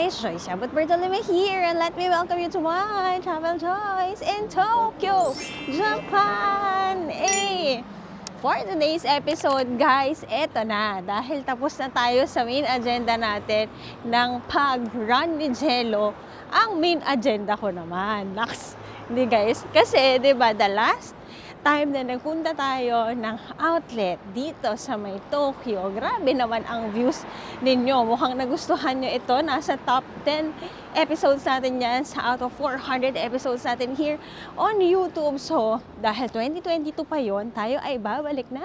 guys, Joyce Abot Bertolome here, and let me welcome you to my travel choice in Tokyo, Japan! For today's episode, guys, eto na. Dahil tapos na tayo sa main agenda natin ng pag-run ni Jello, ang main agenda ko naman. Naks, hindi guys, kasi 'di ba the last time na nagpunta tayo ng outlet dito sa may Tokyo. Grabe naman ang views ninyo. Mukhang nagustuhan nyo ito. Nasa top 10 episodes natin yan sa out of 400 episodes natin here on YouTube. So, dahil 2022 pa yon, tayo ay babalik na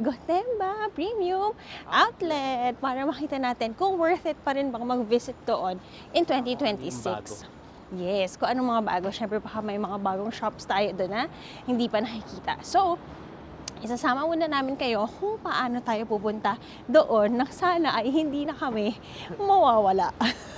Gotemba Premium Outlet para makita natin kung worth it pa rin bang mag-visit doon in 2026. Yes, kung anong mga bago. Siyempre baka may mga bagong shops tayo doon na hindi pa nakikita. So, isasama muna namin kayo kung paano tayo pupunta doon na sana ay hindi na kami mawawala.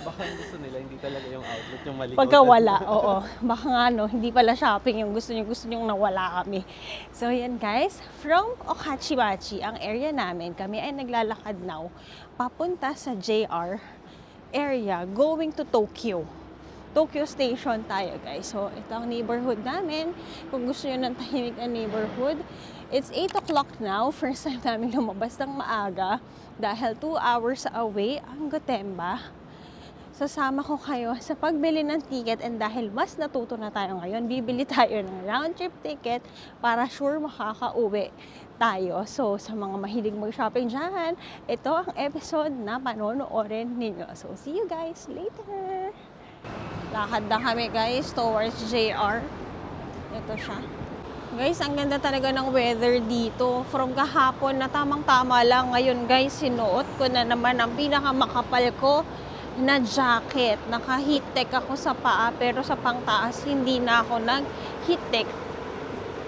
Baka gusto nila, hindi talaga yung outlet yung malikot. Pagka wala, oo. Baka nga hindi pala shopping yung gusto nyo nawala kami. So yan guys, from Okachibachi, ang area namin, kami ay naglalakad now papunta sa JR area going to Tokyo. Tokyo Station tayo guys. So, ito ang neighborhood namin. Kung gusto nyo ng tahimik na neighborhood, it's 8 o'clock now. First time namin lumabas ng maaga dahil 2 hours away ang Gotemba. Sasama ko kayo sa pagbili ng ticket, and dahil mas natuto na tayo ngayon, bibili tayo ng round trip ticket para sure makakauwi tayo. So, sa mga mahilig mag-shopping dyan, ito ang episode na panonoorin ninyo. So, see you guys later! Lakad na kami guys towards JR. Ito siya. Guys, ang ganda talaga ng weather dito. From kahapon na tamang-tama lang. Ngayon guys, sinuot ko na naman ang pinakamakapal ko na jacket. Naka-heat-tech ako sa paa, pero sa pangtaas hindi na ako nag-heat-tech.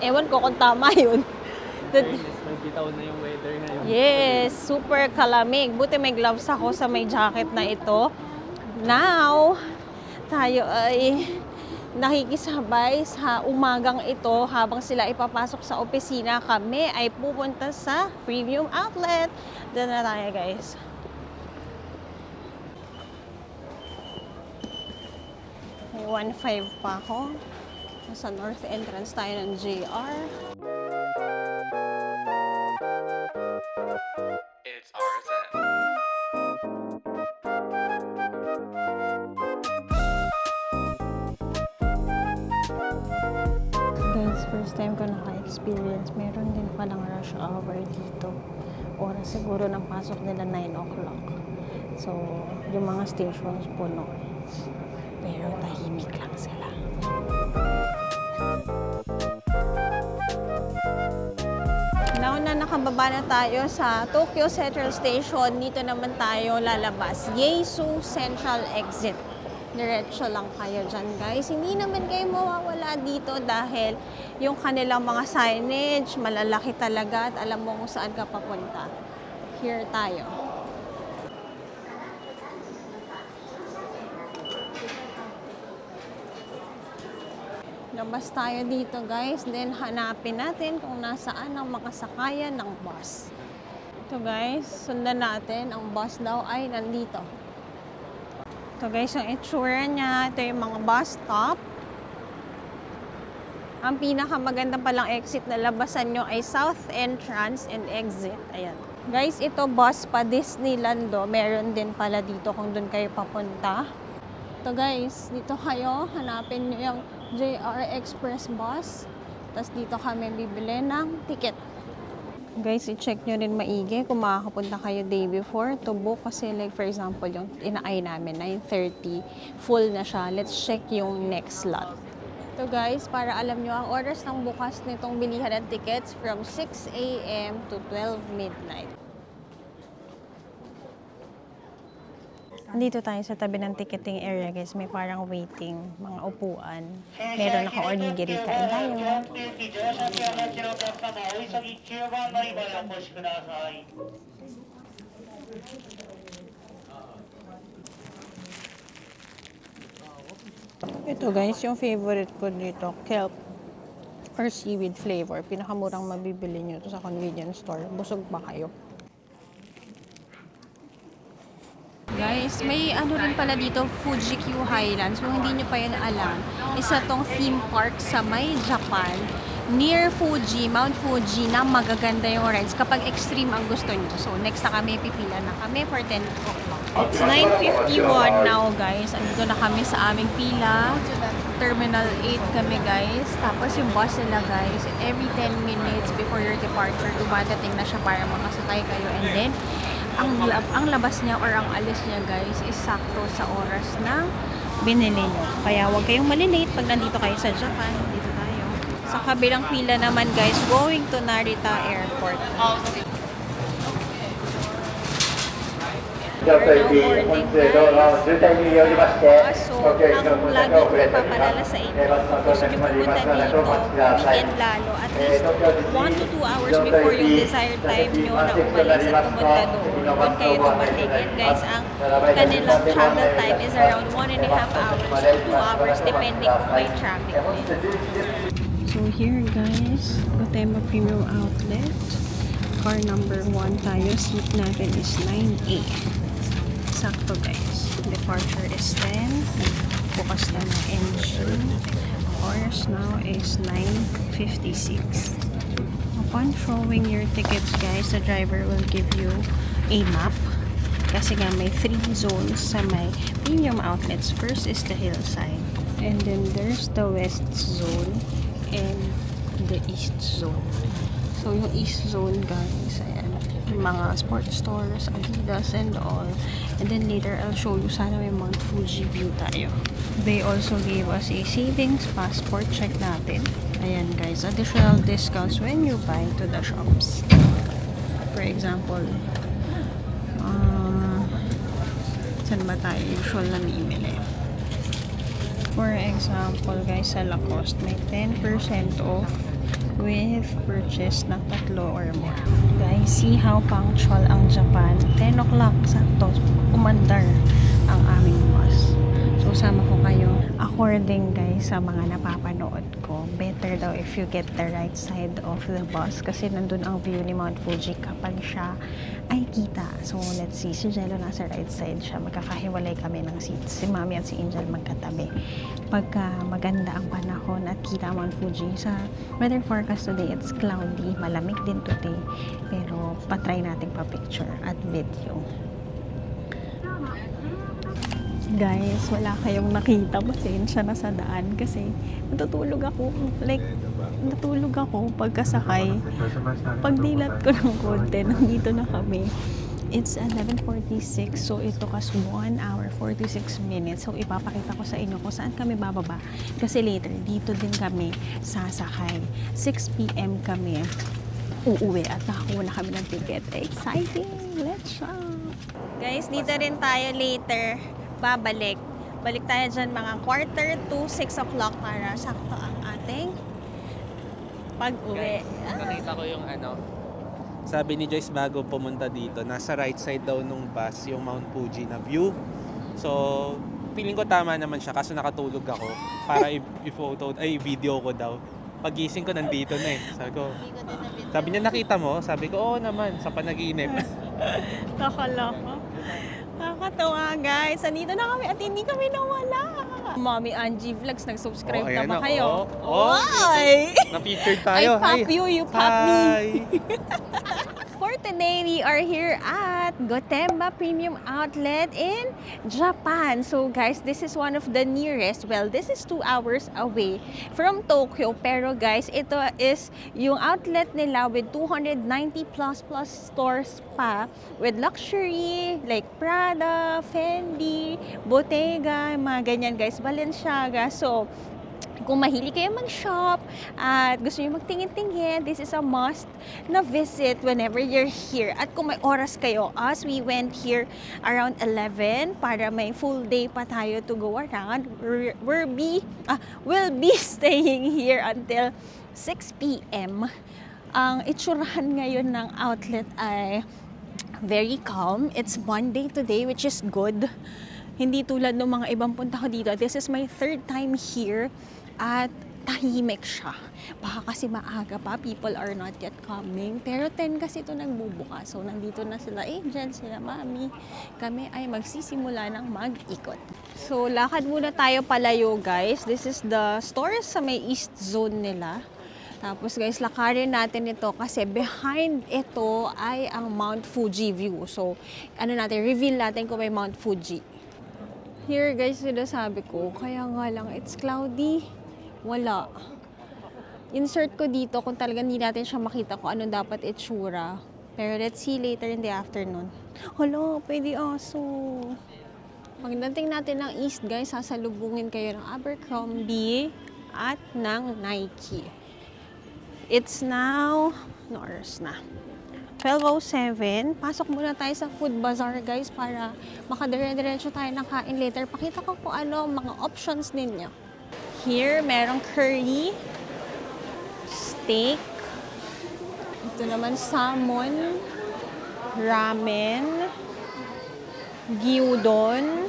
Ewan ko kung tama yun. Nagbitaw na yung weather ngayon. Yes, super kalamig. Buti may gloves ako sa may jacket na ito. Now, tayo ay nakikisabay sa umagang ito habang sila ipapasok sa opisina. Kami ay pupunta sa Premium Outlet. Doon na tayo guys. May 1.5 pa ako. Sa north entrance tayo ng JR. It's RSN. Guys, first time ko naka-experience. Meron din palang rush hour dito. Oras siguro ng pasok nila 9 o'clock. So, yung mga stations puno. Pero tahimik lang sila. Nauna nakababa na tayo sa Tokyo Central Station. Dito naman tayo lalabas. Yaesu Central Exit. Diretso lang kayo dyan guys. Hindi naman kayo mawawala dito dahil yung kanilang mga signage malalaki talaga at alam mo kung saan ka papunta. Here tayo. Labas tayo dito guys. Then hanapin natin kung nasaan ang makasakayan ng bus. Ito guys, sundan natin. Ang bus daw ay nandito. Ito guys, yung itsura niya. Ito yung mga bus stop. Ang pinakamaganda palang exit na labasan nyo ay South Entrance and Exit. Ayan. Guys, ito bus pa Disneylando. Meron din pala dito kung doon kayo papunta. Ito guys, dito kayo. Hanapin nyo yung JR Express bus. Tapos dito kami bibili ng ticket. Guys, i-check nyo rin maigi kung makakapunta kayo day before to book. Kasi like for example, yung inaay namin, 9:30, full na siya. Let's check yung next slot. Ito guys, para alam nyo, ang oras ng bukas nitong bilihan ng tickets from 6 a.m. to 12 midnight. Dito tayo sa tabi ng ticketing area guys. May parang waiting, mga upuan. Meron naka-onigiri. Kain tayo. Ito guys, yung favorite ko dito, kelp or seaweed flavor. Pinakamurang mabibili nyo ito sa convenience store. Busog pa kayo. Guys, guys, may ano rin pala dito, Fuji Q Highlands. Kung hindi nyo pa yun alam, isa tong theme park sa may Japan, near Fuji, Mount Fuji, na magaganda yung rides kapag extreme ang gusto nyo. So, next na kami, pipila na kami for 10 o'clock. It's 9:51 now, guys. Andito na kami sa aming pila. Terminal 8 kami, guys. Tapos yung bus nila, guys, every 10 minutes before your departure, dumadating na siya para makasakay kayo. And then, ang labas niya or ang alis niya, guys, is sakto sa oras na binili nyo. Kaya huwag kayong malilate pag nandito kayo sa Japan. Dito tayo. Sa kabilang pila naman, guys, going to Narita Airport. ちょっと駅本日道路渋滞によりまして So, ご協力の ang 申し lagi 訳 ko 遅れておりま papalala す。 sa inyo, バスの gusto 到着 nyo まで pumunta ますので dito, お待ちください。 weekend lalo, at least 東京 1 to 2 hours before yung desired time nyo na umalis at pumunta doon. Doon kayo dumating. And guys, ang kanilang travel time is around 1.5 hours to 2 hours depending kung may traffic din. So here guys, Gotemba Premium Outlet. Car number 1 tayo. Seat natin is 9A. Sakto guys. Departure is 10. Bukas na ng engine. Oras now is 9:56. Upon showing your tickets guys, the driver will give you a map. Kasi nga may 3 zones sa may premium outlets. First is the hillside. And then there's the west zone and the east zone. So yung east zone guys, ayan, yung mga sports stores, Adidas and all. And then later I'll show you, sana may Mount Fuji view tayo. They also gave us a savings passport. Check natin. Ayan guys, additional discounts when you buy to the shops. For example, saan ba tayo usual na mimili? For example guys, sa Lacoste may 10% off with purchase na 3 or more. Guys, see how punctual ang Japan. 10 o'clock sakto, umandar ang aming bus. So, sama ko kayo. According guys sa mga napapanood ko, better daw if you get the right side of the bus kasi nandun ang view ni Mount Fuji kapag siya ay kita. So, let's see. Si Jello nasa right side siya. Magkakahiwalay kami ng seats. Si Mami at si Angel magkatabi. Pagka maganda ang panahon at kita Mount Fuji, sa weather forecast today, it's cloudy. Malamig din today. Pero, patry natin pa-picture at video. Guys, wala kayong nakita. Pasensya na sa daan kasi natutulog ako. Like, natulog ako pagkasakay. Pagdilat ko ng konti, nandito na kami. It's 11:46, so it took us 1 hour 46 minutes. So, ipapakita ko sa inyo kung saan kami bababa. Kasi later, dito din kami sasakay. 6 p.m. kami uuwi at nakakuha na kami ng ticket. Exciting! Let's shop! Guys, dito rin tayo later babalik. Balik tayo dyan mga 5:45 o'clock para sakto ang ating pag-uwi. Nakita ko yung sabi ni Joyce bago pumunta dito, nasa right side daw nung bus yung Mount Fuji na view. So, feeling ko tama naman siya kaso nakatulog ako para i-video ko daw. Pagising ko nandito na eh. Sabi niya nakita mo? Sabi ko, oo naman, sa panaginip. Nakaloko. Nakakatawa guys. Andito na kami at hindi kami nawala. Mommy Angie Vlogs, nag-subscribe na ba kayo? Why? Na-featured tayo. I pop you, you pop me. Hi! For today, we are here at Gotemba Premium Outlet in Japan. So guys, this is one of the nearest. Well, this is 2 hours away from Tokyo. Pero guys, ito is yung outlet nila with 290 plus stores pa. With luxury, like Prada, Fendi, Bottega, mga ganyan guys. Balenciaga. So, kung mahilig kayo mag-shop at gusto nyo magtingin-tingin, this is a must na visit whenever you're here. At kung may oras kayo, as we went here around 11 para may full day pa tayo to go around, we'll be staying here until 6 p.m. Ang itsurahan ngayon ng outlet ay very calm. It's Monday today, which is good. Hindi tulad ng mga ibang punta ko dito. This is my 3rd time here. At tahimik siya. Baka kasi maaga pa, people are not yet coming. Pero 10 kasi ito nagbubukas. So, nandito na sila Angel, sila Mami. Kami ay magsisimula ng mag-ikot. So, lakad muna tayo palayo, guys. This is the stores sa may east zone nila. Tapos, guys, lakarin natin ito kasi behind ito ay ang Mount Fuji view. So, reveal natin kung may Mount Fuji. Here, guys, sinasabi ko, kaya nga lang, it's cloudy. Wala. Insert ko dito kung talagang hindi natin siya makita kung anong dapat itsura. Pero let's see later in the afternoon. Hala, pwede aso. Pagdating natin ng east, guys, sasalubungin kayo ng Abercrombie at ng Nike. It's now, no oras na. 12:07. Pasok muna tayo sa food bazaar, guys, para makadire-diretso tayo ng kain later. Pakita ko kung ano ang mga options ninyo. Here, merong curry, steak, ito naman salmon, ramen, gyudon.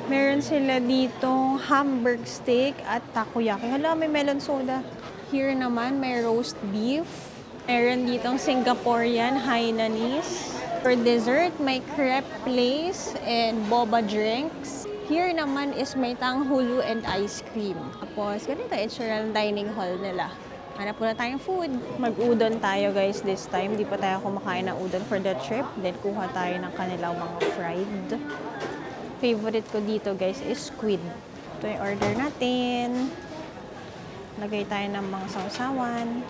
Meron sila dito hamburg steak at takoyaki. Hala, may melon soda. Here naman, may roast beef. Meron ditong Singaporean Hainanese. For dessert, may crepe place and boba drinks. Here naman is may tanghulu and ice cream. Tapos, ganito itsura ng dining hall nila. Hanap muna tayong food. Mag-udon tayo, guys, this time. Di pa tayo kumakain ng udon for the trip. Then, kuha tayo ng kanilang mga fried. Favorite ko dito, guys, is squid. Ito yung order natin. Lagay tayo ng mga sausawan.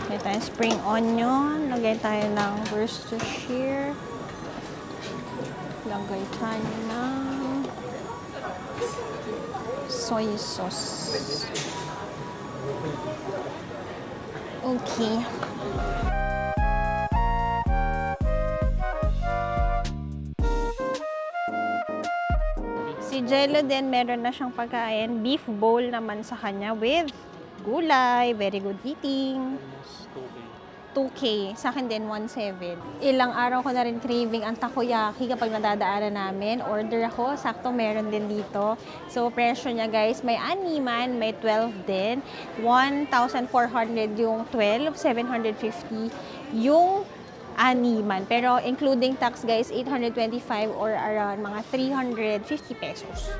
Lagay tayo spring onion. Lagay tayo ng Worcestershire. Lagay tayo ng soy sauce. Okay. Si Jello din, meron na siyang pagkain. Beef bowl naman sa kanya with gulay. Very good eating. 2K. Sa akin din, 1.7. Ilang araw ko na rin craving ang takoyaki kapag nadadaanan namin. Order ako. Sakto meron din dito. So, presyo niya, guys, may 6 may 12 din. 1,400 yung 12, 750 yung 6. Pero including tax, guys, 825 or around mga 350 pesos.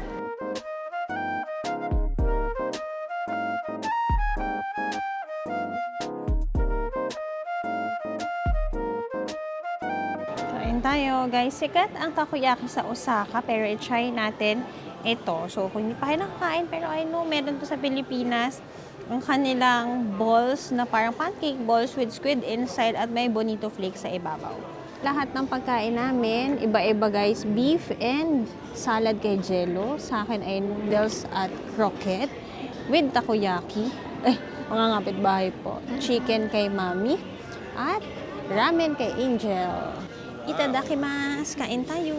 Tayo, guys. Sikat ang takoyaki sa Osaka, pero i-try natin ito. So, kung hindi pa kayo nakakain, pero I know, meron to sa Pilipinas. Ang kanilang balls na parang pancake balls with squid inside at may bonito flakes sa ibabaw. Lahat ng pagkain namin, iba-iba, guys. Beef and salad kay Jello. Sa akin ay noodles at croquette with takoyaki. Mga ngapit-bahay po. Chicken kay Mami at ramen kay Angel. Itadakimasu! Kain tayo!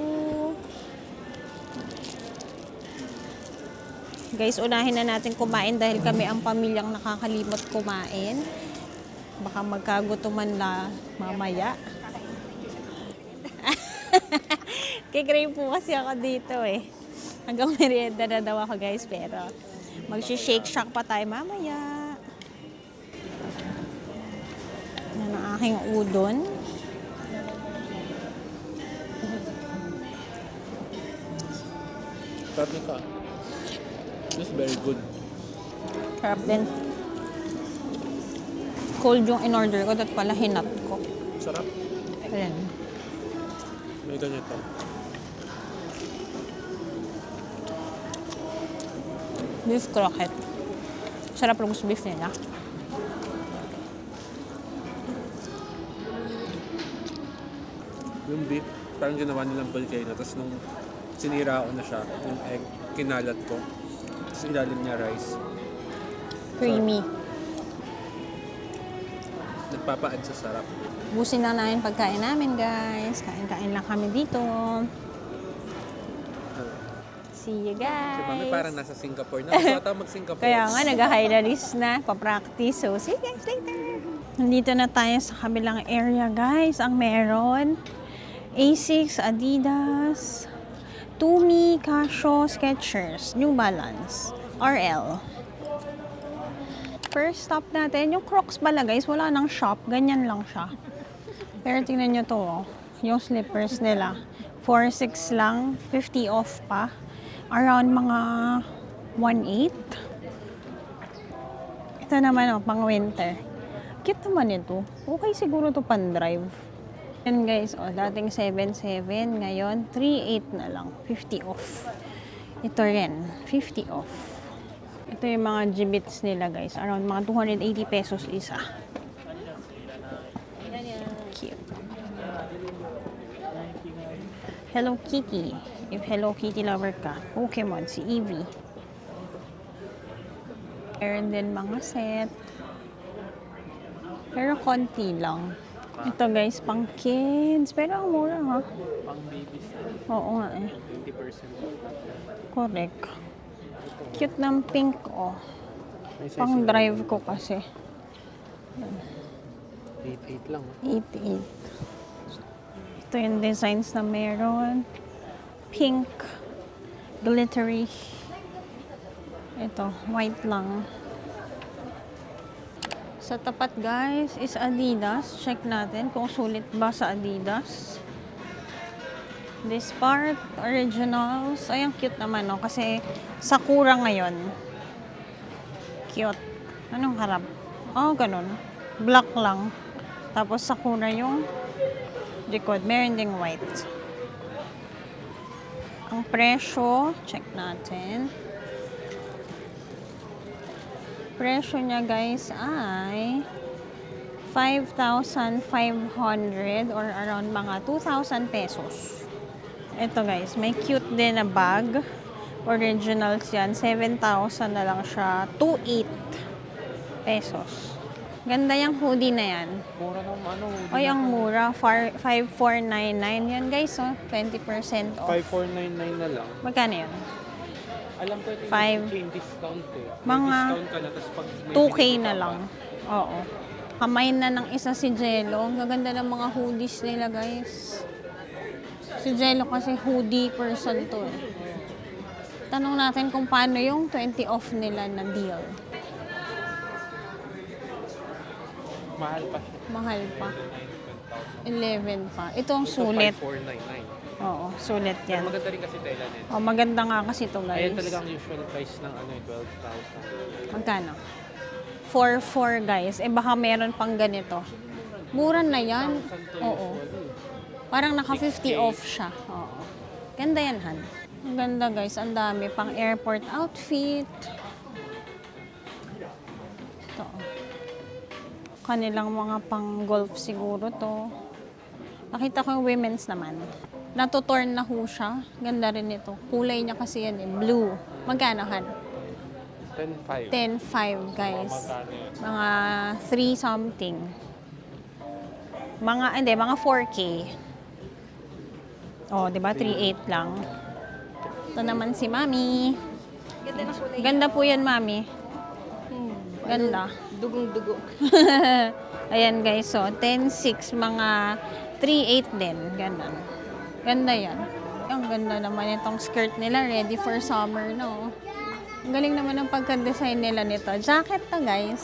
Guys, unahin na natin kumain dahil kami ang pamilyang nakakalimot kumain. Baka magkagutuman na mamaya. Kikrave po kasi ako dito eh. Hanggang merienda na daw ako, guys, pero mag-shake shack pa tayo mamaya. Yan ang aking udon. Sabi ka. This is very good. Sarap din. Cold yung in-order ko, dat pala hinat ko. Sarap. Ayan. May ganito. Beef croquette. Sarap roast beef nila. Yung beef, parang ginawa nilang volcano. Tapos nung sinira ko na siya, yung egg, kinalat ko. Tapos ilalim niya rice. Creamy. Nagpapa-add sa sarap. Busin na namin pagkain namin, guys. Kain-kain lang kami dito. See you, guys. Si Mami parang nasa Singapore na. Gusto ata mag-Singapore. Kaya nga, nag-highlights na. Pa-practice. So, see you guys later. Nandito na tayo sa kabilang area, guys. Ang meron, Asics, Adidas, Tumi, Casio, Skechers, New Balance. RL. First stop natin, yung Crocs pala guys, wala nang shop. Ganyan lang siya. Pero tingnan nyo to, oh. Yung slippers nila. 4.6 lang, 50 off pa. Around mga 1.8. Ito naman, oh, pang winter. Cute naman ito. Okay siguro to pan drive. Yan guys, oh, dating 7.7, ngayon 3.8 na lang, 50 off. Ito rin, 50 off. Ito yung mga Jibbitz nila guys, around mga 280 pesos isa. Cute. Hello Kitty. If Hello Kitty lover ka, Pokemon, si Eevee. Meron din mga set. Pero konti lang. Ito guys, pang kids. Pero ang mura ha. Pang babies. Oo nga eh. 20%. Correct. Cute ng pink oh. May size Pang na- drive ko kasi. 8.8 lang. 8.8. Ito yung designs na meron. Pink. Glittery. Ito, white lang. Sa tapat guys is Adidas. Check natin kung sulit ba sa Adidas. This part, originals. Ay, ang cute naman, no? Kasi Sakura ngayon. Cute. Anong harap? Oh, ganun. Black lang. Tapos Sakura yung likod. Meron ding white. Ang presyo, check natin. Presyo niya guys ay 5,500 or around mga 2,000 pesos. Ito guys, may cute din na bag. Originals yan. 7,000 na lang siya. 2,800 pesos. Ganda yung hoodie na yan. Mura ng ano. Ay, ang mura. 5,499 yan guys. Oh. 20% off. 5,499 na lang. Magkano yun? Alam ko ito Five. yung discount eh. May Mga discount ka na, tapos pag may 2K binili na ka lang. pa. Oo. Kamay na ng isa si Jello. Ang gaganda ng mga hoodies nila, guys. Si Jello kasi hoodie person to eh. Tanong natin kung paano yung 20 off nila na deal. Mahal pa siya. Mahal pa. 11 pa. Ito ang sulit. 5,499. Oo, sulit Pero yan. maganda rin kasi tela nito. Oh, maganda nga kasi ito, guys. Ayan talaga ang usual price ng ano, 12,000. Magkano? 4,400 guys. Eh baka meron pang ganito. Mura na yan. 1,000 to Oo. usually. Parang naka 50 6K. off siya. Oo. Ganda yan, Han. Ang ganda guys. Ang dami. Pang airport outfit. Ito. Kanilang mga pang golf siguro to. Nakita ko yung women's naman. Natutorn na ho siya. Ganda rin ito. Kulay niya kasi yan eh. Blue. Magkano, Han? 10,500. 10,500 guys. Magkano yun? Mga 3 something. Mga 4K. Oh, 'di ba? 3.8 lang. Ito naman si Mami. Ganda na kulay. Ganda po 'yan, Mami. Ganda. Dugong-dugo. Ayan guys, so 10.6 mga 3.8 din, ganun. Ganda 'yan. Ang ganda naman itong skirt nila, ready for summer, no? Ang galing naman ng pagka-design nila nito. Jacket na guys.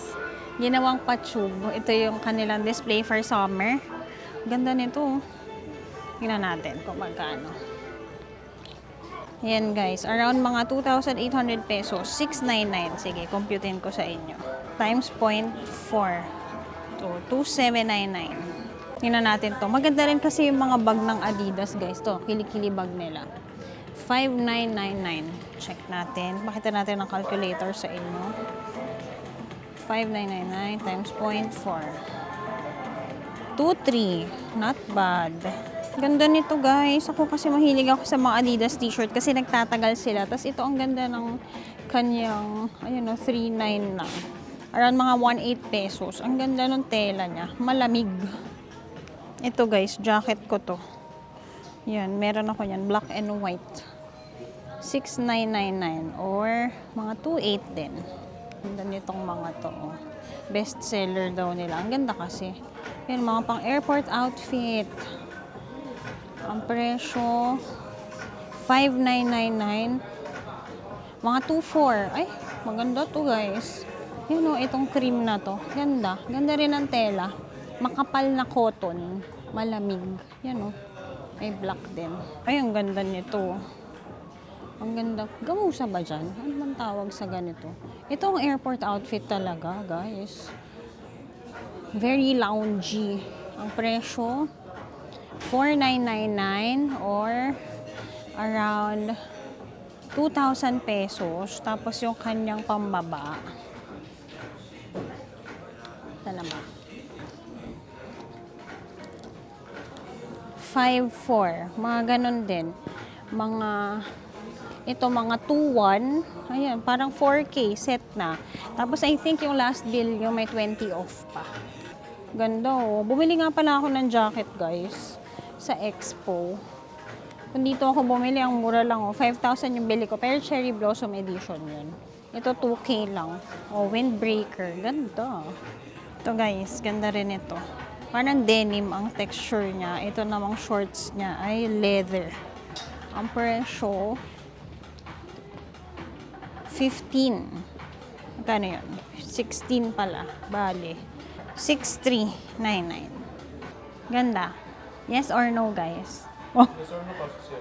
Ginawang pa-tube. Ito yung kanilang display for summer. Ganda nito. Tingnan natin kung magkano. Ayan guys, around mga 2,800 pesos. 699. Sige, computein ko sa inyo. Times 0.4. So, 2,799. Tingnan natin to. Maganda rin kasi yung mga bag ng Adidas guys. To, kilikili bag nila. 5,999. Check natin. Pakita natin ang calculator sa inyo. 5,999 times 0.4. 2,300. Not bad. Ganda nito guys. Ako kasi mahilig ako sa mga Adidas t-shirt kasi nagtatagal sila. Tapos ito ang ganda ng kanyang, ayun o, 3,900 lang. Around mga 1,800 pesos. Ang ganda ng tela niya. Malamig. Ito guys, jacket ko to. Yan, meron ako yan. Black and white. 6,999 or mga 2,800 din. Ganda nitong mga to. Oh. Best seller daw nila. Ang ganda kasi. Yan, mga pang airport outfit. Ang presyo, 5,999. Mga 2.4. Ay, maganda to guys. Yun o, itong cream na to. Ganda. Ganda rin ang tela. Makapal na cotton. Malamig. Yan o. May black din. Ay, ang ganda nito. Ang ganda. Gamusa ba dyan? Ano man tawag sa ganito? Ito ang airport outfit talaga, guys. Very loungy. Ang presyo, 4,999 or around 2,000 pesos. Tapos yung kanyang pambaba. Ito naman. 5,400. Mga ganun din. Ito mga 2,100. Ayan, parang 4K set na. Tapos I think yung last bill yung may 20 off pa. Ganda oh. Bumili nga pala ako ng jacket guys sa Expo. Kung dito ako bumili, ang mura lang oh. 5,000 yung bili ko. Pero Cherry Blossom Edition yun. Ito 2K lang. Oh, windbreaker. Ganda. Ito guys, ganda rin ito. Parang denim ang texture niya. Ito namang shorts niya ay leather. Ang presyo, 15. Magkano yun? 16 pala. Bale. 6,399. Ganda. Yes or no, guys? Oh. Yes or no pa si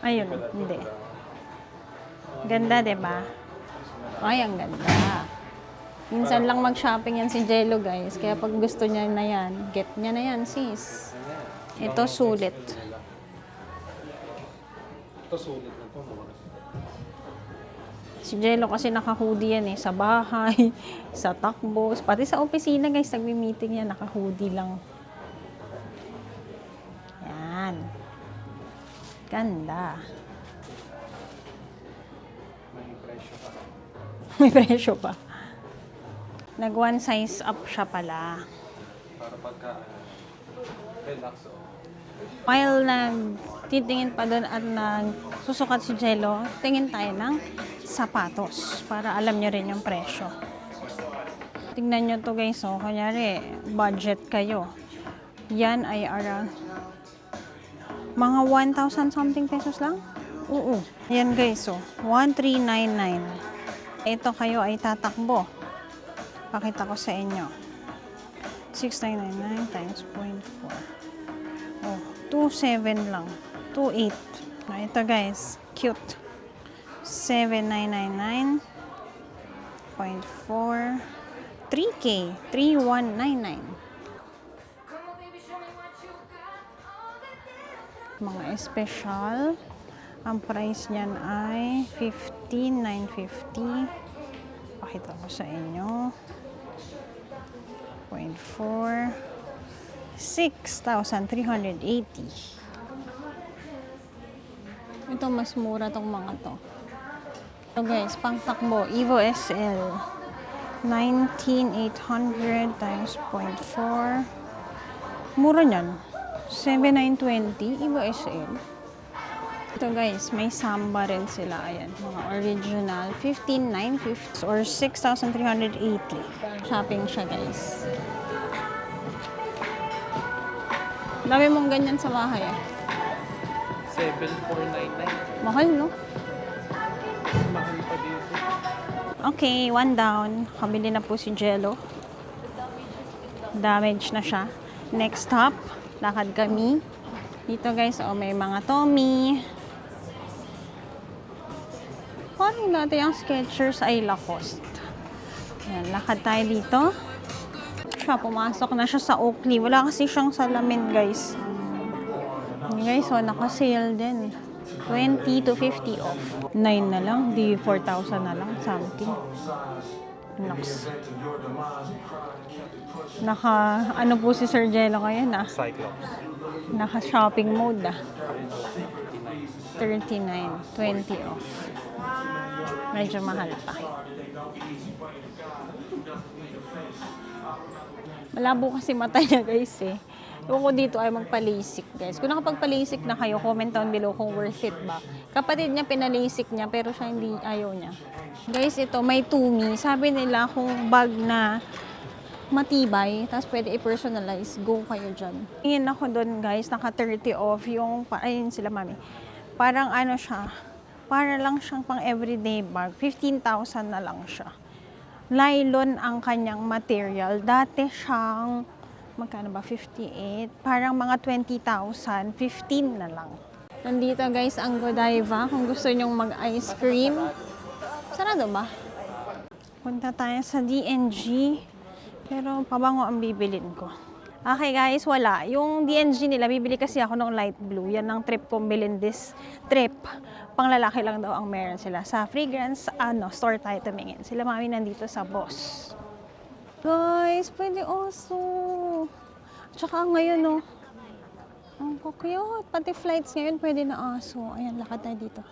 Ayun, hindi. Ganda, diba? Ay, ang ganda. Minsan lang mag-shopping yan si Jello, guys. Kaya pag gusto niya na yan, get niya na yan, sis. Ito, sulit. Ito sulit na to. Si Jello kasi naka-hoodie yan sa bahay, sa takbo, pati sa opisina guys, nagmi-meeting yan, naka-hoodie lang. Yan. Ganda. May presyo pa. May presyo pa. Nag one size up siya pala. Para pagka relax oh. While titingin pa doon at nagsusukat si Jello, tingin tayo ng sapatos para alam nyo rin yung presyo. Tingnan nyo to guys, oh. Kunyari, budget kayo. Yan ay around mga 1,000 something pesos lang. Oo. Yan guys, oh. 1,399. Ito kayo ay tatakbo. Pakita ko sa inyo. 6,999 times 0.4. Oh, 2,700 lang. 2,800. Ito guys, cute. 7,999. 0.4. 3K. 3,199. Mga special. Ang price niyan ay 15,950. Pakita ko sa inyo. 0.4. 6,380. Ito mas mura tong mga to. So guys, pang takbo, Evo SL. 19,800 times 0.4. Mura niyan. 7,920. Evo SL. Ito guys, may Samba rin sila. Ayan, mga original. 15,950 or 6,380. Shopping siya guys. Dami mong ganyan sa bahay eh. 7,499. Mahal, no? Mahal pa dito. Okay, one down. Kabili na po si Jello. Damage na siya. Next stop, lakad kami. Dito guys, oh, may mga Tommy. Parang dati ang Skechers ay Lacoste. Ayan, lakad tayo dito. Pumasok na siya sa Oakley. Wala kasi siyang salamin, guys. Guys, so naka-sale din. 20 to 50 off. 9 na lang. Di 4,000 na lang. Something. Nox. Ano po si Sir Jello ngayon, ah? Cyclops. Naka-shopping mode, ah. 39. 20 off. Medyo mahal pa. Malabo kasi mata niya guys eh. Ewan ko dito ay magpa-LASIK guys. Kung nakapagpa-LASIK na kayo, comment down below kung worth it ba. Kapatid niya pina-LASIK niya pero siya hindi ayaw niya. Guys, ito may Tumi. Sabi nila kung bag na matibay, tapos pwede i-personalize, go kayo dyan. Tingin ako doon guys, naka 30 off yung, ayun sila mami. Parang ano siya, Para lang siyang pang everyday bag. 15,000 na lang siya. Nylon ang kanyang material. Dati siyang, magkano ba? 58. Parang mga 20,000. 15 na lang. Nandito guys ang Godiva. Kung gusto nyong mag-ice cream. Sarado ba? Punta tayo sa D&G. Pero pabango ang bibilin ko. Okay guys, wala. Yung D&G nila, bibili kasi ako ng light blue. Yan ang trip kong bilhin this trip. Panglalaki lang daw ang meron sila. Sa fragrance, store tayo tumingin. Sila mami nandito sa Boss. Guys, pwede oso. Tsaka ngayon, oh. Ang cute. Pati flights ngayon, pwede na aso. Ayan, lakad tayo dito.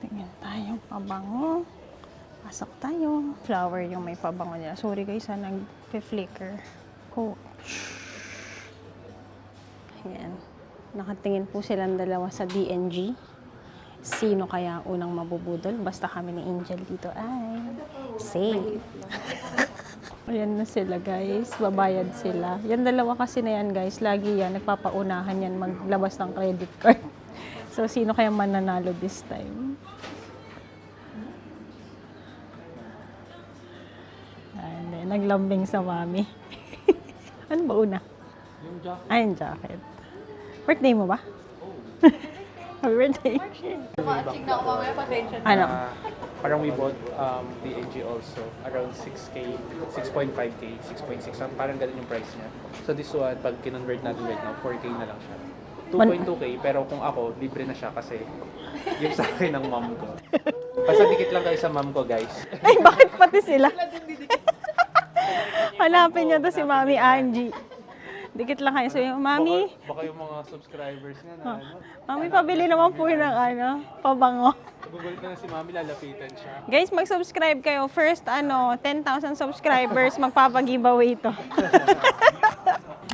Tingnan tayo, pabango. Pasok tayo. Flower yung may pabango nila. Sorry guys, nag-flicker. Coach. Ayan. Nakatingin po silang dalawa sa D&G. Sino kaya unang mabubudol? Basta kami ni Angel dito ay safe. Ayan na sila guys. Babayad sila. Yan dalawa kasi na yan guys. Lagi yan. Nagpapaunahan yan maglabas ng credit card. So, sino kaya mananalo this time? Ayan, naglambing sa mami. Ano ba una? Yung jacket. Ay, yung jacket. Birthday mo ba? Happy birthday. Maka-check na ako mamaya, pasensya na. Ano? Parang we bought D&G also. Around 6K, 6.5K, 6.6. Parang ganun yung price niya. So this one, pag kinonvert natin right now, 4K na lang siya. 2.2K, pero kung ako, libre na siya kasi yung sa akin ng mom ko. Basta dikit lang kayo sa mom ko, guys. Ay, bakit pati sila? Hanapin niyo to si Mami Angie. Dikit lang kayo. So, yung Mami, Baka yung mga subscribers nga na ano. Mami, pabili naman po ng pabango. Gugulit na si Mami, lalapitan siya. Guys, mag-subscribe kayo. First, 10,000 subscribers, magpapag-giveaway ito.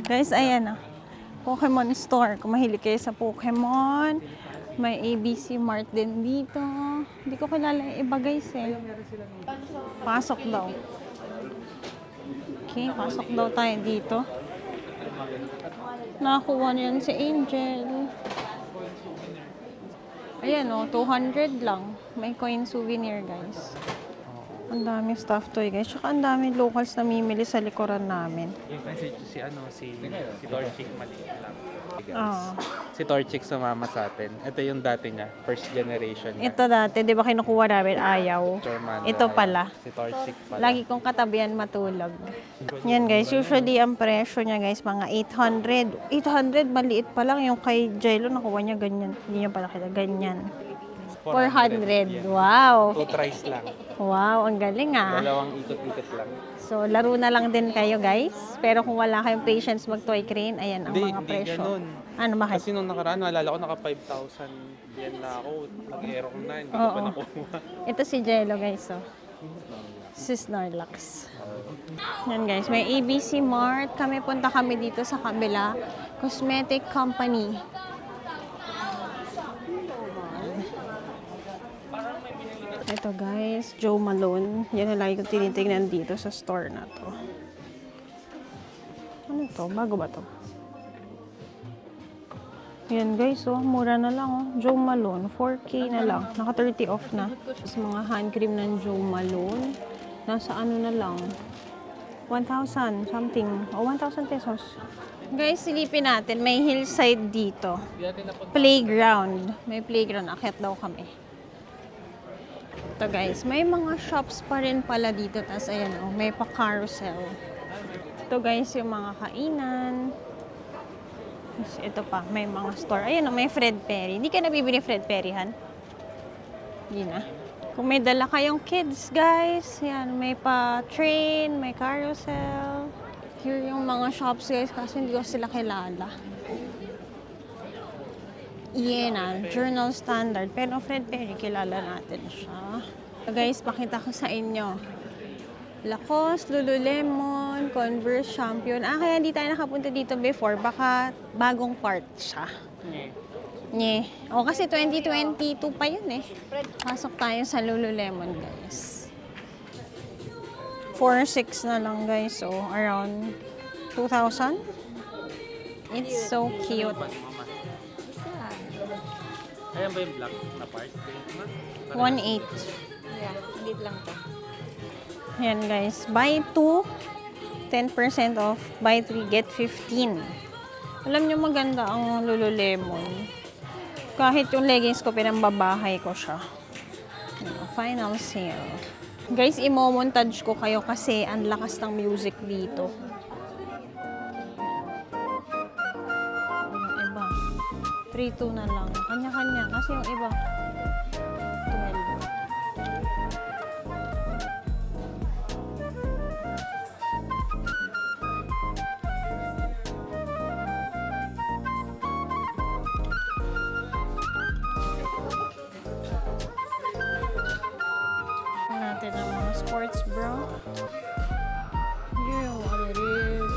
Guys, ayan Pokemon Store. Kung mahilig kayo sa Pokemon, may ABC Mart din dito. Hindi ko kilala yung iba guys eh. Pasok daw. Okay, pasok daw tayo dito. Nakakuha niyan si Angel. Ayan 200 lang. May coin souvenir guys. Ang daming stuff toy guys. Tsaka ang daming locals na mimili sa likuran namin. Yung message si Torchic maliit lang. Ah. Si Torchic sumama sa atin. Ito yung dati niya, first generation niya. Ito dati, di ba kinukuha namin? Ayaw. Charmander. Ito pala. Si Torchic pala. Lagi kong katabihan matulog. Yan guys, usually ang presyo niya guys, mga 800. 800, maliit pa lang. Yung kay Jello, nakuha niya ganyan. Hindi niya pala kita, ganyan. 400. Wow. 2 tries lang. Wow, ang galing Dalawang ikot-ikot lang. So, laro na lang din kayo guys. Pero kung wala kayong patience mag-toy crane, ayan ang mga Hindi presyo. ganun. Ano, bakit? Kasi nung nakaraan, naalala ko naka 5,000 yen na ako. Nag-aero na, hindi ko pa Oo. nakuha. Ito si Jello guys, Si Snorlax. Yan guys, may ABC Mart. Punta kami dito sa kabila. Cosmetic company. Ito guys, Joe Malone. Yan ang lagi kong tinitingnan dito sa store na to. Ano to? Bago ba to? Yan guys, mura na lang Joe Malone, 4K na lang. Naka 30 off na. Tapos mga hand cream ng Joe Malone. Nasa ano na lang. 1,000 something. O 1,000 pesos. Guys, silipin natin. May hillside dito. Playground. May playground. Akyat daw kami. Ito guys, may mga shops pa rin pala dito. Tapos ayan may pa-carousel. Ito guys, yung mga kainan. Tapos ito pa, may mga store. Ayan may Fred Perry. Hindi ka nabibili Fred Perry, Han? Hindi na. Kung may dala kayong kids, guys, yan, may pa-train, may carousel. Here yung mga shops, guys, kasi hindi ko sila kilala. Iyan Journal Standard. Pero Fred Perry, kilala natin siya. So guys, pakita ko sa inyo. Lacoste, Lululemon, Converse, Champion. Kaya hindi tayo nakapunta dito before. Baka bagong part siya. Nye. O kasi 2022 pa yun Pasok tayo sa Lululemon, guys. 4,600 na lang, guys. So, around 2,000. It's so cute. Ayan ba yung black na part? 1.8. Yeah, hindi lang to. Yan guys. Buy 2, 10% off. Buy 3, get 15. Alam nyo maganda ang Lululemon. Kahit yung leggings ko, pinambabahay ko siya. Final sale. Guys, imo-montage ko kayo kasi ang lakas ng music dito. Yung iba. 3-2 na lang. Kanya-kanya. Kasi yung iba. 12. Natin ang mga sports bra. Yeah, what it is.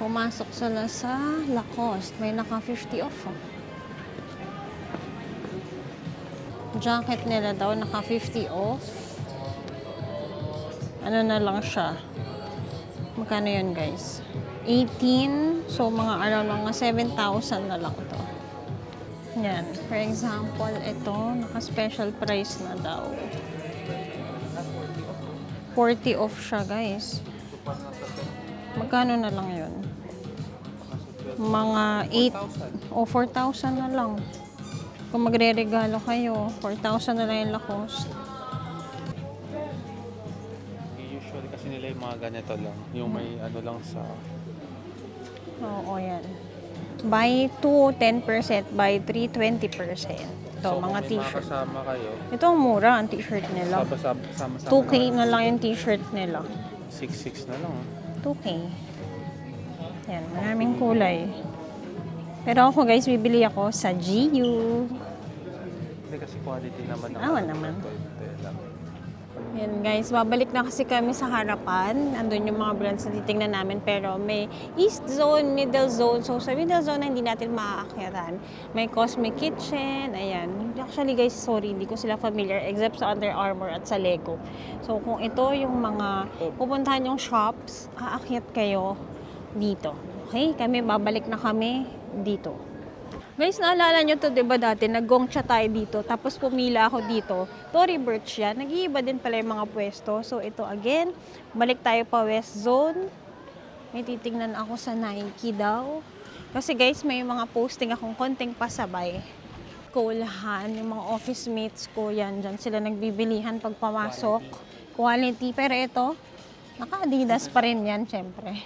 Pumasok sila sa Lacoste. May naka 50 off. Oh. Jacket nila daw naka 50 off. Ano na lang siya. Magkano yun guys? 18. So mga mga 7,000 na lang to. Yan. For example, ito, naka-special price na daw. 40 off siya, guys. Magkano na lang yun? Mga 8 o 4,000 na lang. Kung magre-regalo kayo, 4,000 na lang yung Lacoste. Usually kasi nila yung mga ganito lang. Yung may ano lang sa... Oo, yan. Buy 2, 10%. Buy 3, 20%. Ito, So, mga kung may t-shirt. kasama kayo, Ito ang mura, ang t-shirt nila. sama-sama 2K na lang yung t-shirt nila. 6,600 na lang. 2K. Yan, maraming kulay. Pero ako guys, bibili ako sa GU. Hindi kasi quality naman. Awa naman. Yan guys, babalik na kasi kami sa harapan. Andun yung mga brands na titingnan namin. Pero may East Zone, Middle Zone. So sa Middle Zone na hindi natin maaakyatan. May Cosmic Kitchen. Ayan. Actually guys, sorry, hindi ko sila familiar except sa Under Armour at sa Lego. So kung ito yung mga pupuntahan yung shops, aakyat kayo dito. Okay? Kami, babalik na kami dito. Guys, naalala nyo to, diba dati, nag-gongcha tayo dito, tapos pumila ako dito. Tory Burch yan. Nag-iiba din pala yung mga pwesto. So, ito again, balik tayo pa West Zone. May titingnan ako sa Nike daw. Kasi guys, may mga posting akong konting pasabay. Koolhan, yung mga office mates ko, yan. Diyan sila nagbibilihan pag pamasok. Quality. Pero ito, naka-Adidas pa rin yan, syempre.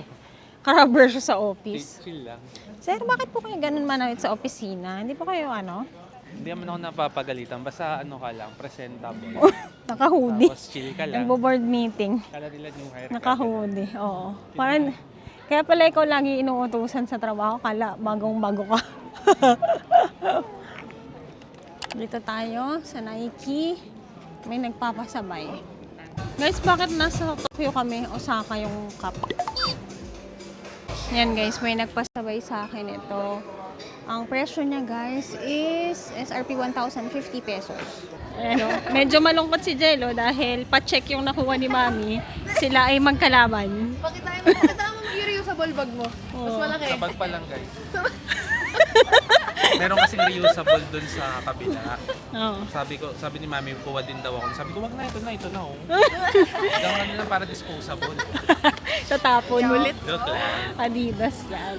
Karabber siya sa office. Chill lang. Sir, bakit po kayo ganun manawit sa opisina? Hindi po kayo ano? Hindi naman ako napapagalitan. Basta ano ka lang, presentable. Naka-hoodie. Tapos chill ka lang. Nagbo-board meeting. Kala nila new hire ka. Naka-hoodie, oo. Parang, kaya pala ikaw lagi inuutusan sa trabaho. Kala, bagong-bago ka. Dito tayo sa Nike. May nagpapasabay. Guys, bakit nasa Tokyo kami? Osaka yung cup. Yan guys, may nagpasabay sa akin ito. Ang presyo niya guys is SRP 1,050 pesos. Ano, medyo malungkot si Jello dahil pa-check yung nakuha ni Mami. Sila ay magkalaban. Pakita mo yung reusable bag mo. Mas malaki. Sa bag pa lang guys. Meron kasing reusable dun sa kabila. Oo. Sabi ni Mami, kuha din daw ako. Sabi ko, wag na, ito na. Oh. Hanggang ano lang para disposable. Tatapon. Joke lang. Adidas lang.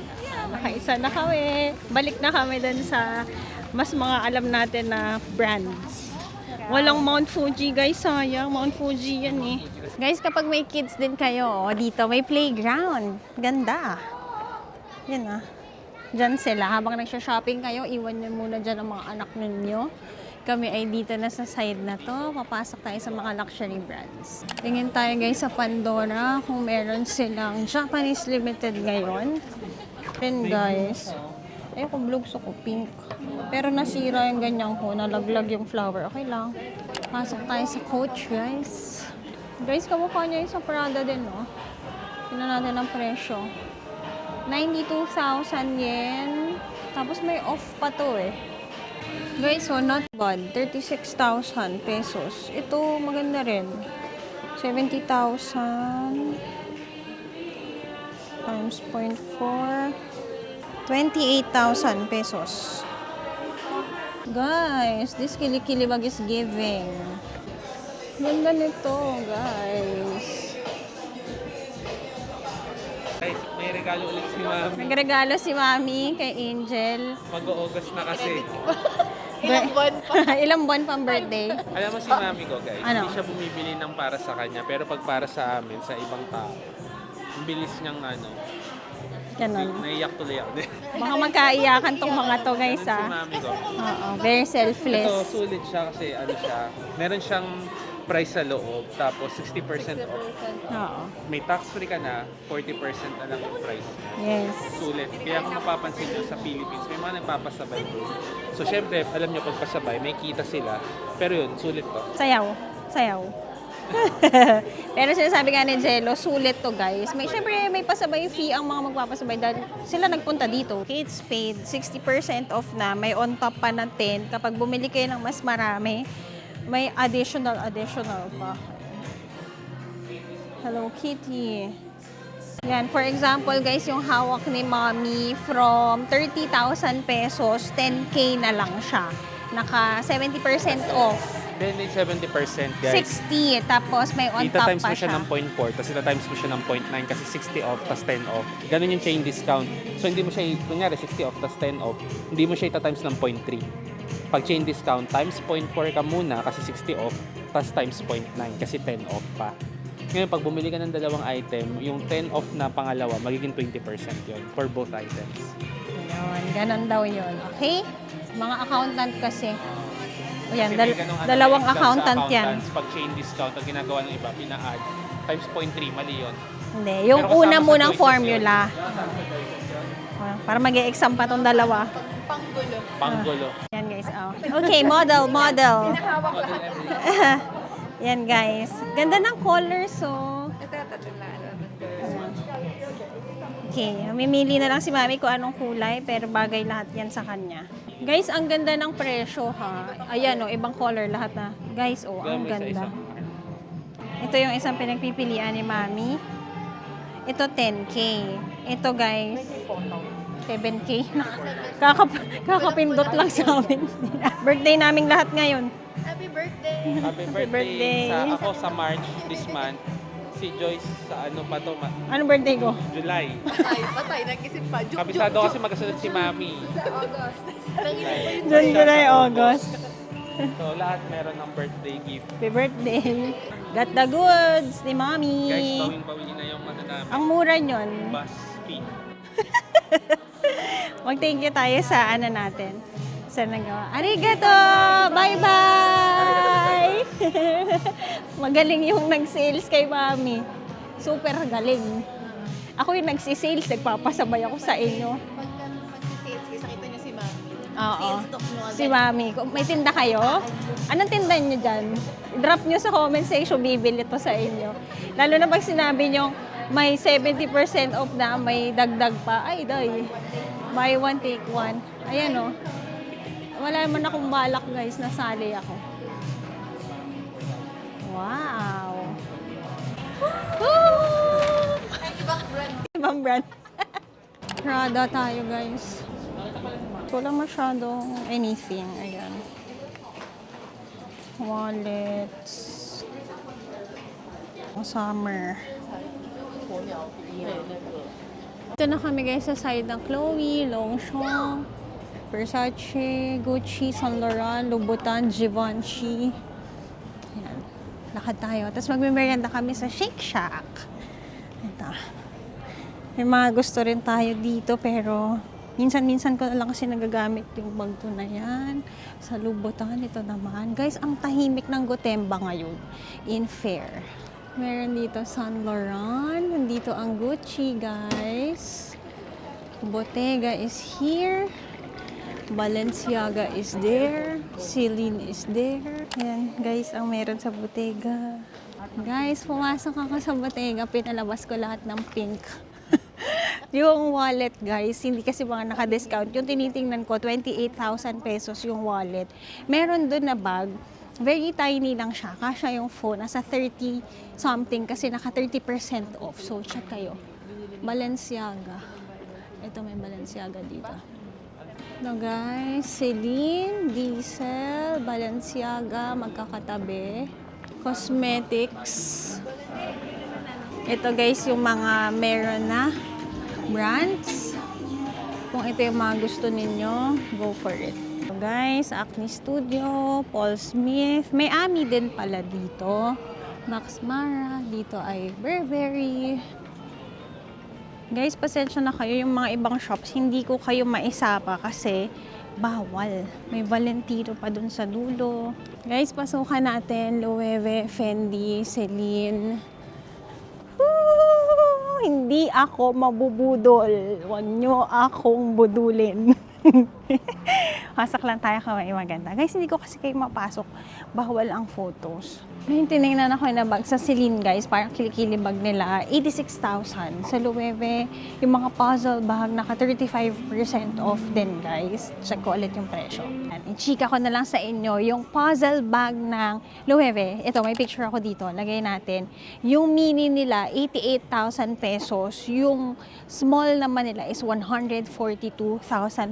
Nakaisa na kami. Balik na kami dun sa mas mga alam natin na brands. Walang Mount Fuji guys, sayang. Mount Fuji yan eh. Guys, kapag may kids din kayo, dito may playground. Ganda. Yan ah. Diyan sila. Habang nagsha-shopping kayo, iwan nyo muna dyan ang mga anak ninyo. Kami ay dito na sa side na to. Papasok tayo sa mga luxury brands. Tingin tayo guys sa Pandora kung meron silang Japanese Limited ngayon. Then guys, ayoko blue, gusto ko pink. Pero nasira yung ganyan ko, nalaglag yung flower. Okay lang. Pasok tayo sa Coach guys. Guys, kamukha niya yung sa Prada din, no? Tingnan natin ang presyo. 92,000 yen. Tapos may off pa to eh. Guys, so not bad. 36,000 pesos. Ito maganda rin. 70,000 times 0.4. 28,000 pesos. Guys, this kilikilibag is giving. Ganda nito, guys. Guys, may regalo ulit si Mami. Nagregalo si Mami kay Angel. Mag-August na kasi. Ilang buwan pa. Ilang buwan pang birthday. Alam mo si Mami ko, guys, Ano? hindi siya bumibili ng para sa kanya. Pero pag para sa amin, sa ibang tao, ang bilis niyang Ganon. naiyak tuloy ako. Baka magkaiyakan tong mga to, guys, Si ah. Mami ko. Oo, very selfless. Ito, sulit siya kasi meron siyang price sa loob, tapos 60% off. Oo. May tax-free ka na, 40% na lang yung price. Yes. Sulit. Kaya kung mapapansin nyo sa Philippines, may mga nagpapasabay doon. So, syempre, alam nyo, pagpasabay, may kita sila. Pero yun, sulit to. Sayaw. Sayaw. Pero sinasabi nga ni Jello, sulit to, guys. Siyempre, may pasabay fee ang mga magpapasabay dahil sila nagpunta dito. Kate Spade, 60% off na. May on top pa ng 10. Kapag bumili kayo ng mas marami, may additional pa. Hello Kitty. Yan, for example, guys, yung hawak ni Mommy from 30,000 pesos, 10K na lang siya. Naka 70% off. Then, may 70%, guys. 60, tapos may on top Ita-times pa mo siya siya. ng 0.4, tapos ita-times mo siya ng 0.9 kasi 60 off, tapos 10 off. Ganun yung chain discount. So, hindi mo siya, kunyari 60 off, tapos 10 off, hindi mo siya ita-times ng 0.3. Pag chain discount, times 0.4 ka muna kasi 60 off, tapos times 0.9 kasi 10 off pa. Ngayon, pag bumili ka ng dalawang item, yung 10 off na pangalawa, magiging 20% yun for both items. Yun, ganun daw yun. Okay? Mga accountant kasi. O yan, Kasi may ganung ano, dalawang exam sa accountant yan. accountants, pag chain discount, ang ginagawa ng iba, pina-add, times 0.3, mali yun. Hindi, yung Pero kasama una sa munang choices formula. Para mag-e-exam pa tong dalawa. Panggulo. Panggulo. Yan guys, oh. Okay, model. Hawak lahat. Yan guys. Ganda ng colors, oh. Ito, tatula. Okay, mamimili na lang si Mami kung anong kulay, pero bagay lahat yan sa kanya. Guys, ang ganda ng presyo, ha. Ayan, oh, ibang color lahat na. Guys, oh, ang Gamit sa ganda. isang. Ito yung isang pinagpipilian ni Mami. Ito 10K. Ito guys, 7K. Kakapindot lang sa amin. Birthday naming lahat ngayon. Happy birthday! Happy birthday. birthday. Ako sa March this month. Si Joyce sa ano pa to? Anong birthday ko? July. Patay, nag-isip pa. Kabisado kasi magkasunod si Mami. Sa August. Nanginig pa yun. June, July, August. So lahat meron ng birthday gift. Happy birthday. Got the goods ni Mami. Guys, bawing-bawiin na yung ano namin. Ang mura nyon. Bus fee. Mag-thank you tayo sa ano natin. Sa nagawa. Arigato! Bye-bye! Magaling yung nag-sales kay Mami. Super galing. Ako yung nagsisales, nagpapasabay ako sa inyo. Pagka mag-sales, kasi kita niyo si Mami. Oo. Sales talk mo agad. Si Mami. Kung may tinda kayo, anong tinda nyo dyan? Drop nyo sa comment section, bibili to sa inyo. Lalo na pag sinabi nyo, may 70% off na, may dagdag pa. Ay, day. Buy one, take one. Ayan o. Wala naman akong balak, guys. Nasali ako. Wow. Woo! Ibang brand. Ibang brand. Prada tayo, guys. Wala masyadong anything. Ayan. Wallets. Summer. Ito na kami guys sa side ng Chloe, Longchamp, Versace, Gucci, Saint Laurent, Louboutin, Givenchy. Ayan. Lakad tayo. Tapos magme-merienda kami sa Shake Shack. Ito. May mga gusto rin tayo dito pero minsan-minsan ko na lang kasi nagagamit yung bag ko na yan. Sa Louboutin, ito naman. Guys, ang tahimik ng Gotemba ngayon. In Fair. Meron dito Saint Laurent. Nandito ang Gucci, guys. Bottega is here. Balenciaga is there. Celine is there. Ayan, guys, ang meron sa Bottega. Guys, pumasok ako sa Bottega. Pinalabas ko lahat ng pink. Yung wallet, guys, hindi kasi mga naka-discount. Yung tinitingnan ko, 28,000 pesos yung wallet. Meron doon na bag. Very tiny lang siya. Kasya yung phone. Nasa 30 something kasi naka 30% off. So, check kayo. Balenciaga. Ito may Balenciaga dito. No guys, Celine, Diesel, Balenciaga, magkakatabi. Cosmetics. Ito guys, yung mga meron na brands. Kung ito yung mga gusto ninyo, go for it. So guys, Acne Studio, Paul Smith. May Ami din pala dito. Max Mara. Dito ay Burberry. Guys, pasensya na kayo. Yung mga ibang shops, hindi ko kayo maisapa kasi bawal. May Valentino pa dun sa dulo. Guys, pasukan natin. Loewe, Fendi, Celine. Woo! Hindi ako mabubudol. Huwag nyo akong budulin. Pasak lang tayo kaway maganda. Guys, hindi ko kasi kayo mapasok. Bawal ang photos. May tinignan ako na bag sa Celine, guys. Parang kilikili bag nila. 86,000. Sa Loewe, yung mga puzzle bag, naka 35% off din, guys. Check ko ulit yung presyo. I-chika ko na lang sa inyo yung puzzle bag ng Loewe. Ito, may picture ako dito. Lagay natin. Yung mini nila, 88,000 pesos. Yung small naman nila is 142,000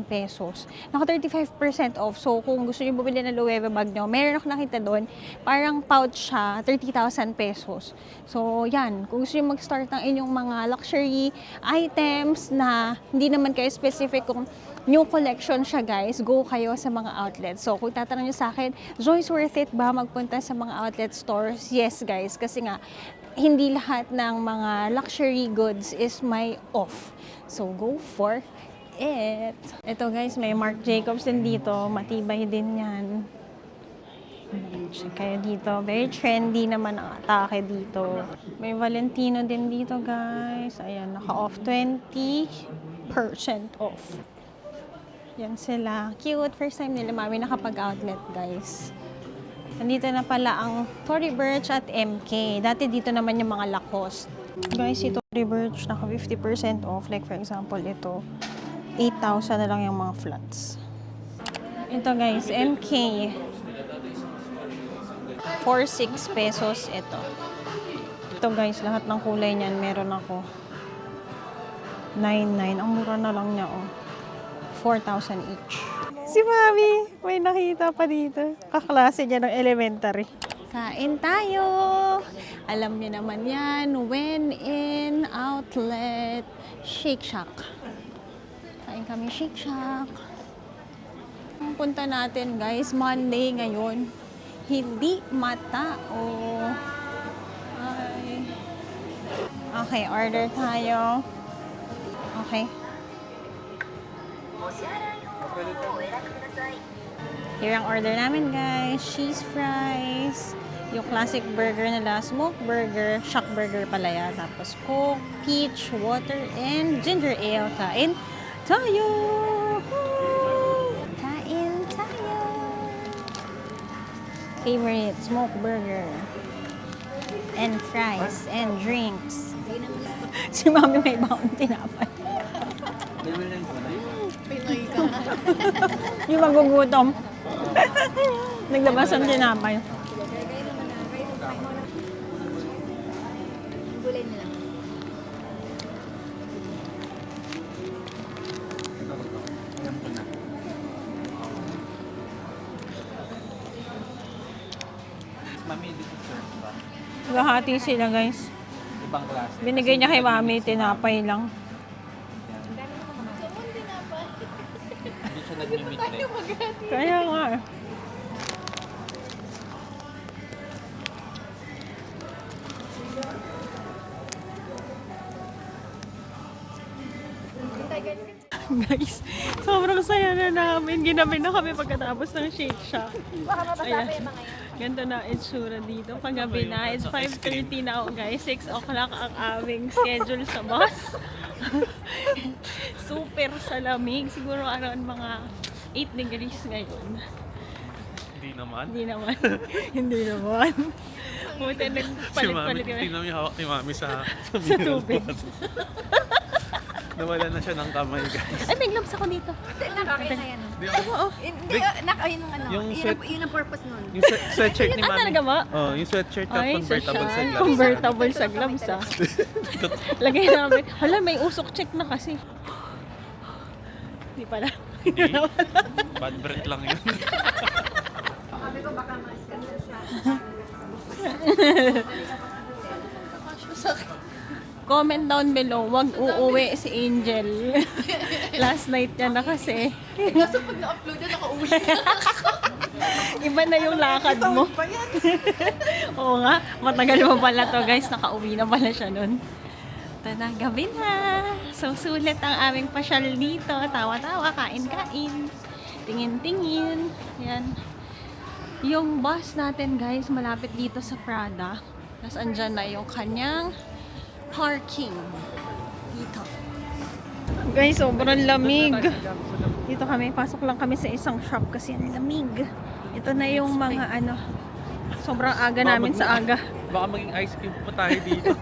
pesos. Naka 35% off. So, kung gusto niyo bumili ng Loewe bag nyo, meron ako nakita doon, parang pouch siya, 30,000 pesos. So, yan. Kung gusto niyo mag-start ng inyong mga luxury items na hindi naman kayo specific kung new collection siya, guys, go kayo sa mga outlets. So, kung tatanong niyo sa akin, Joyce, worth it ba magpunta sa mga outlet stores? Yes, guys. Kasi nga, hindi lahat ng mga luxury goods is may off. So, go for it. Ito, guys, may Marc Jacobs din dito. Matibay din yan. Check kayo dito. Very trendy naman ang atake dito. May Valentino din dito, guys. Ayan, naka-off 20% off. Yan sila. Cute. First time nila mami nakapag-outlet, guys. Nandito na pala ang Tory Burch at MK. Dati dito naman yung mga Lacoste. Guys, ito Tory Burch, naka 50% off. Like for example, ito. 8,000 na lang yung mga flats. Ito, guys, MK. 4-6 pesos ito. Ito, guys, lahat ng kulay niyan meron ako. 9-9. Ang mura na lang niya, oh. 4,000 each. Si Mami, may nakita pa dito. Kaklase niya ng elementary. Kain tayo! Alam niyo naman yan, when in outlet, Shake Shack. Kain kami Shake Shack. Ang punta natin, guys, Monday ngayon. Hindi matao. Ay. Okay, order tayo. Okay. Here ang order namin, guys. Cheese fries. Yung classic burger nila, smoke burger, shock burger pala yan. Tapos Coke, peach, water, and ginger ale. Kain tayo! Kain tayo! Favorite, smoke burger. And fries, and drinks. Si Mami may baon tinapay. Pinoy ka. Yung magugutom. Naglabas ang tinapay. Gulay na lang. Alam ko na. Mami, dito serve ba? Lahati sila, guys. Ibang klase. Binigay niya kay Mami, tinapay lang. Hindi siya nag-mimikle. Kaya nga. Guys, sobrang saya na namin. Ginabi na kami pagkatapos ng Shake Shack. Ayan. Ganito na itsura dito. Paggabi na, it's 5:30 na ako, guys. 6 o'clock ang aming schedule sa bus. Super salamig. Siguro around mga 8 degrees ngayon. Hindi naman. Hindi naman. Hindi naman. Buti nagpalit-palit kami Tingnan mo yung hawak ni Mami sa sa tubig. Nawala na siya ng kamay, guys. Ay, may gloves ako dito. Nakakita yan. Oo. Hindi, ayun ang ano. Yung Yun sweat- yun ang purpose nun. Yung sweatshirt ni Mami. talaga ba? Oh, yung sweatshirt na Ay, convertible sa gloves. Convertible sa gloves, ah. Lagay namin. Hala, may usok check na kasi. Hindi pala. Hindi. Bad breath lang yun. Sabi ko baka ma-scandal siya. Comment down below, wag uuwi si Angel. Last night niya na kasi. Kaso pag na-upload na, nakauwi na. Iba na yung lakad mo. Oo nga, matagal mo pala to guys. Nakauwi na pala siya nun. Ito na, gabi na. So, sulit ang aming pasyal dito. Tawa-tawa, kain-kain. Tingin-tingin. Yan. Yung bus natin guys, malapit dito sa Prada. Tapos andyan na yung kanyang parking. Dito. Guys, sobrang lamig. Dito kami, pasok lang kami sa isang shop kasi ang lamig. Ito na yung mga sobrang aga namin sa aga. Baka maging ice cube pa tayo dito.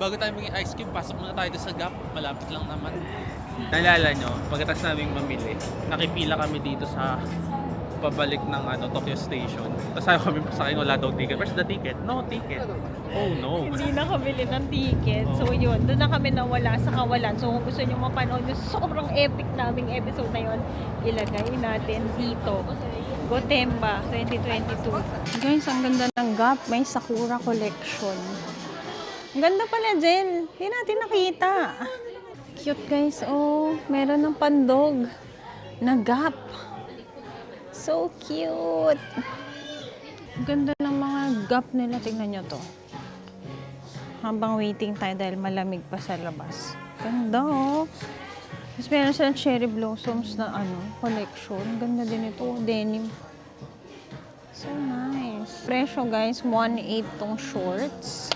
Bago tayo maging ice cube, pasok muna tayo sa Gap. Malapit lang naman. Naalala nyo, pagkatapos namin mamili, nakipila kami dito sa pabalik ng Tokyo Station. Tapos ayaw kami pasakay, wala daw ticket. Where's the ticket? No ticket. Oh no. Hindi na kabili ng ticket. So yun, doon na kami nawala sa kawalan. So kung gusto nyo mapanood yung sobrang epic naming episode na yun, ilagay natin dito. Gotemba 2022. Guys, ang ganda ng Gap. May Sakura collection. Ang ganda pala, Jen. Hindi natin nakita. Cute guys. Oh, meron ng pandog na Gap. So cute. Ang ganda ng mga Gap nila. Tingnan nyo to. Habang waiting tayo dahil malamig pa sa labas. Ganda oh. Tapos meron silang cherry blossoms na collection. Ganda din ito. Denim. So nice. Presyo guys, 1.8 tong shorts.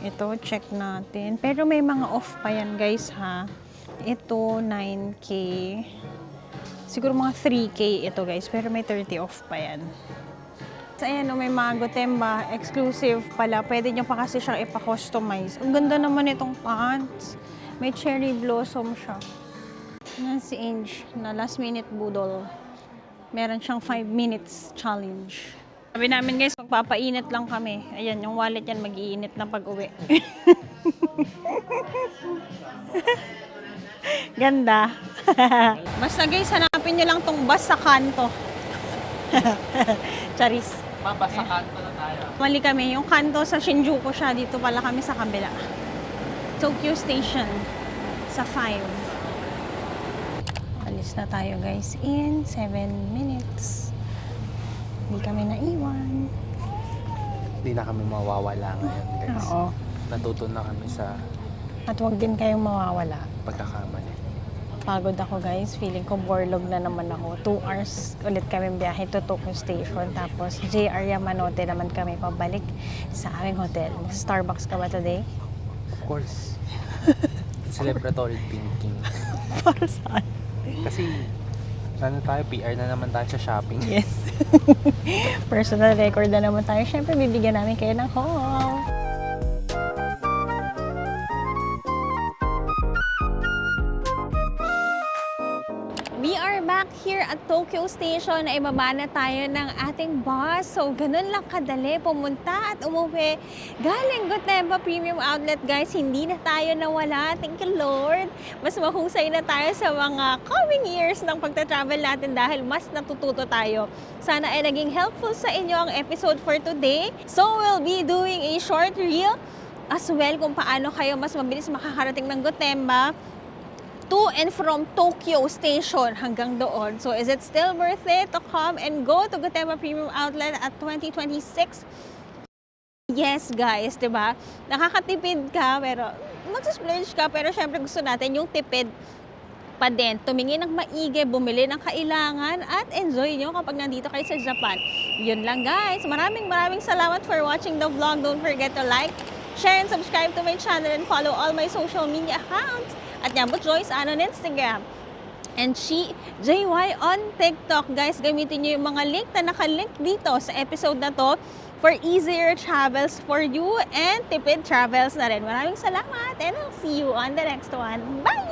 Ito, check natin. Pero may mga off pa yan guys ha. Ito, 9K. Siguro mga 3K ito guys. Pero may 30 off pa yan. So, ayan, may mga Gotemba, exclusive pala. Pwede nyo pa kasi siyang ipa-customize. Ang ganda naman itong pants. May cherry blossom siya. Yan si Ange na last minute budol. Meron siyang 5 minutes challenge. Sabi namin guys, magpapainit lang kami. Ayan, yung wallet yan mag-iinit na pag-uwi. Ganda. Basta guys, hanapin nyo lang tong bus sa kanto. Charis. Mabasa kanto na tayo. Mali kami. Yung kanto sa Shinjuku siya. Dito pala kami sa kabila. Tokyo Station. Sa 5. Alis na tayo guys in 7 minutes. Hindi kami naiwan. Hindi na kami mawawala ngayon guys. Oo. Natuto na kami sa At huwag din kayong mawawala. pagkakamali. Pagod ako guys. Feeling ko borlog na naman ako. 2 hours ulit kami biyahe to Tokyo Station. Tapos JR Yamanote naman kami pabalik sa aming hotel. Starbucks ka ba today? Of course. Celebratory thinking. Para saan? Kasi tayo, PR na naman tayo sa shopping. Yes. Personal record na naman tayo. Siyempre, bibigyan namin kayo ng haul. We are back here at Tokyo Station. Ay baba na tayo ng ating bus. So, ganun lang kadali pumunta at umuwi. Galing Gotemba Premium Outlet, guys. Hindi na tayo nawala. Thank you, Lord. Mas mahusay na tayo sa mga coming years ng pagta-travel natin dahil mas natututo tayo. Sana ay naging helpful sa inyo ang episode for today. So, we'll be doing a short reel as well kung paano kayo mas mabilis makakarating ng Gotemba to and from Tokyo Station hanggang doon. So, is it still worth it to come and go to Gotemba Premium Outlet at 2026? Yes, guys, diba? Nakakatipid ka, pero mag-splurge ka, pero syempre gusto natin yung tipid pa din. Tumingin ng maigi, bumili ng kailangan, at enjoy nyo kapag nandito kayo sa Japan. Yun lang, guys. Maraming salamat for watching the vlog. Don't forget to like, share, and subscribe to my channel and follow all my social media accounts. At Yambut Joyce on Instagram. And JY on TikTok. Guys, gamitin nyo yung mga link na nakalink dito sa episode na to for easier travels for you and tipid travels na rin. Maraming salamat and I'll see you on the next one. Bye!